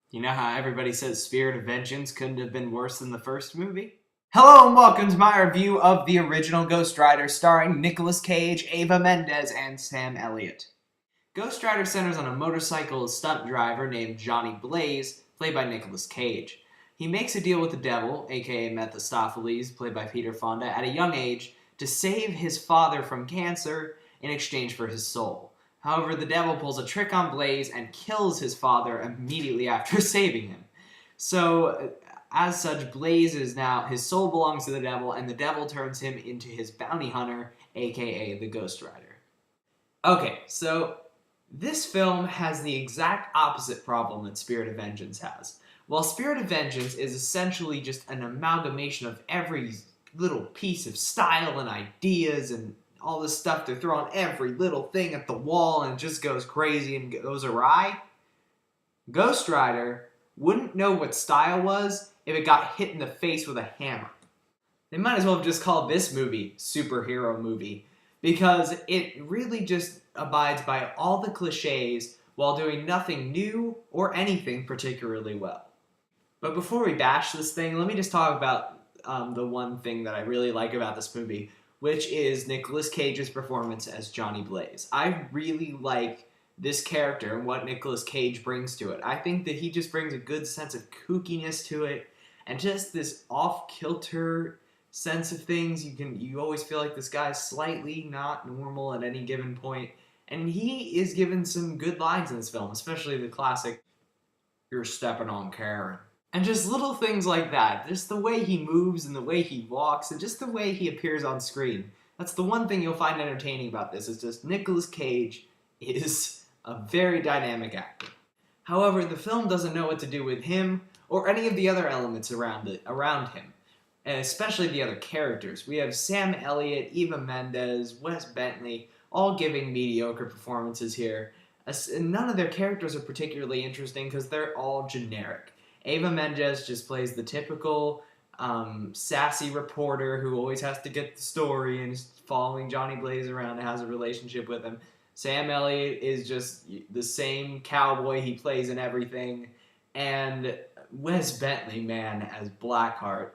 You know how everybody says Spirit of Vengeance couldn't have been worse than the first movie? Hello and welcome to my review of the original Ghost Rider starring Nicolas Cage, Eva Mendes, and Sam Elliott. Ghost Rider centers on a motorcycle stunt driver named Johnny Blaze, played by Nicolas Cage. He makes a deal with the devil, aka Mephistopheles, played by Peter Fonda, at a young age to save his father from cancer in exchange for his soul. However, the devil pulls a trick on Blaze and kills his father immediately after saving him. So, as such, Blaze is now, his soul belongs to the devil, and the devil turns him into his bounty hunter, aka the Ghost Rider. Okay, so this film has the exact opposite problem that Spirit of Vengeance has. While Spirit of Vengeance is essentially just an amalgamation of every little piece of style and ideas and all this stuff, they're throwing every little thing at the wall and it just goes crazy and goes awry. Ghost Rider wouldn't know what style was if it got hit in the face with a hammer. They might as well have just called this movie Superhero Movie, because it really just abides by all the cliches while doing nothing new or anything particularly well. But before we bash this thing, let me just talk about the one thing that I really like about this movie, which is Nicolas Cage's performance as Johnny Blaze. I really like this character and what Nicolas Cage brings to it. I think that he just brings a good sense of kookiness to it, and just this off-kilter sense of things. You always feel like this guy's slightly not normal at any given point, and he is given some good lines in this film, especially the classic, "You're stepping on Karen." And just little things like that. Just the way he moves and the way he walks and just the way he appears on screen. That's the one thing you'll find entertaining about this, is just Nicolas Cage is a very dynamic actor. However, the film doesn't know what to do with him or any of the other elements around him, and especially the other characters. We have Sam Elliott, Eva Mendes, Wes Bentley, all giving mediocre performances here. None of their characters are particularly interesting because they're all generic. Eva Mendes just plays the typical sassy reporter who always has to get the story and is following Johnny Blaze around and has a relationship with him. Sam Elliott is just the same cowboy he plays in everything. And Wes Bentley, man, as Blackheart.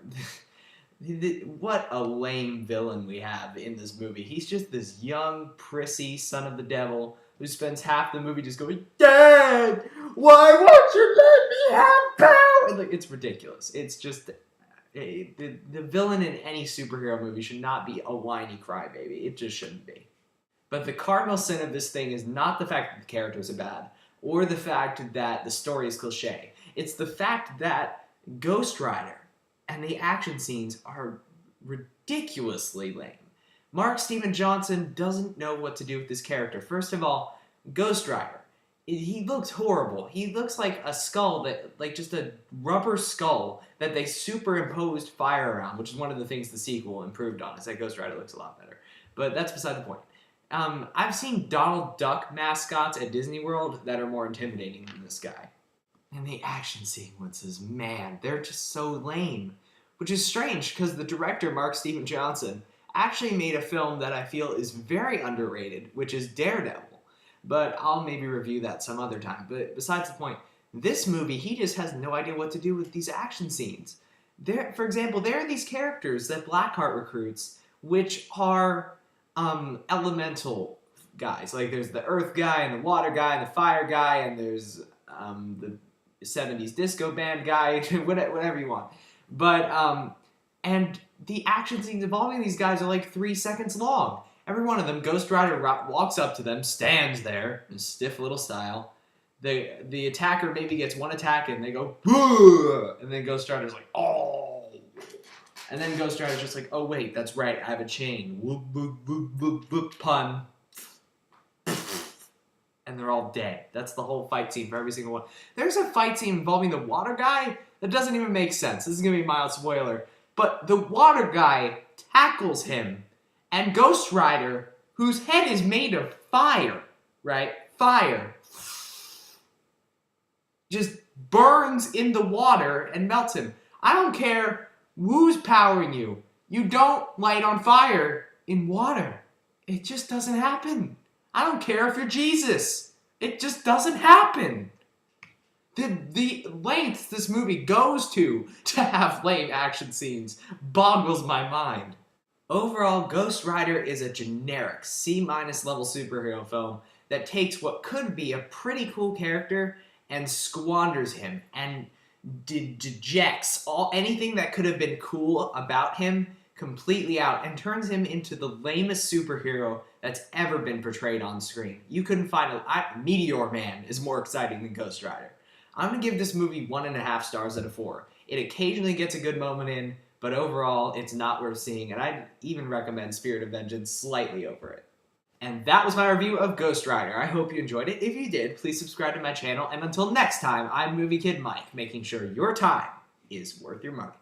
What a lame villain we have in this movie. He's just this young, prissy son of the devil who spends half the movie just going, "Dad, why won't you let me have power?" Like, it's ridiculous. It's just the villain in any superhero movie should not be a whiny crybaby. It just shouldn't be. But the cardinal sin of this thing is not the fact that the characters are bad or the fact that the story is cliche. It's the fact that Ghost Rider and the action scenes are ridiculously lame. Mark Steven Johnson doesn't know what to do with this character. First of all, Ghost Rider. He looks horrible. He looks like a skull like just a rubber skull that they superimposed fire around, which is one of the things the sequel improved on, is that Ghost Rider looks a lot better. But that's beside the point. I've seen Donald Duck mascots at Disney World that are more intimidating than this guy. And the action sequences, man, they're just so lame. Which is strange, because the director, Mark Steven Johnson, actually made a film that I feel is very underrated, which is Daredevil. But I'll maybe review that some other time. But besides the point, this movie, he just has no idea what to do with these action scenes. For example, there are these characters that Blackheart recruits, which are elemental guys. Like, there's the earth guy, and the water guy, and the fire guy, and there's the 70s disco band guy, whatever you want. But, and the action scenes involving these guys are like 3 seconds long. Every one of them, Ghost Rider walks up to them, stands there, in stiff little style. The attacker maybe gets one attack, and they go, "Boo!" And then Ghost Rider's like, "Oh!" And then Ghost Rider's just like, "Oh, wait, that's right, I have a chain. Whoop, whoop, whoop, whoop, whoop, pun." And they're all dead. That's the whole fight scene for every single one. There's a fight scene involving the water guy that doesn't even make sense. This is going to be a mild spoiler. But the water guy tackles him, and Ghost Rider, whose head is made of fire, right? Fire. Just burns in the water and melts him. I don't care who's powering you. You don't light on fire in water. It just doesn't happen. I don't care if you're Jesus. It just doesn't happen. The lengths this movie goes to have lame action scenes boggles my mind. Overall, Ghost Rider is a generic C-minus level superhero film that takes what could be a pretty cool character and squanders him and dejects anything that could have been cool about him completely out and turns him into the lamest superhero that's ever been portrayed on screen. You couldn't find Meteor Man is more exciting than Ghost Rider. I'm going to give this movie 1.5 stars out of 4. It occasionally gets a good moment in, but overall, it's not worth seeing, and I'd even recommend Spirit of Vengeance slightly over it. And that was my review of Ghost Rider. I hope you enjoyed it. If you did, please subscribe to my channel, and until next time, I'm Movie Kid Mike, making sure your time is worth your money.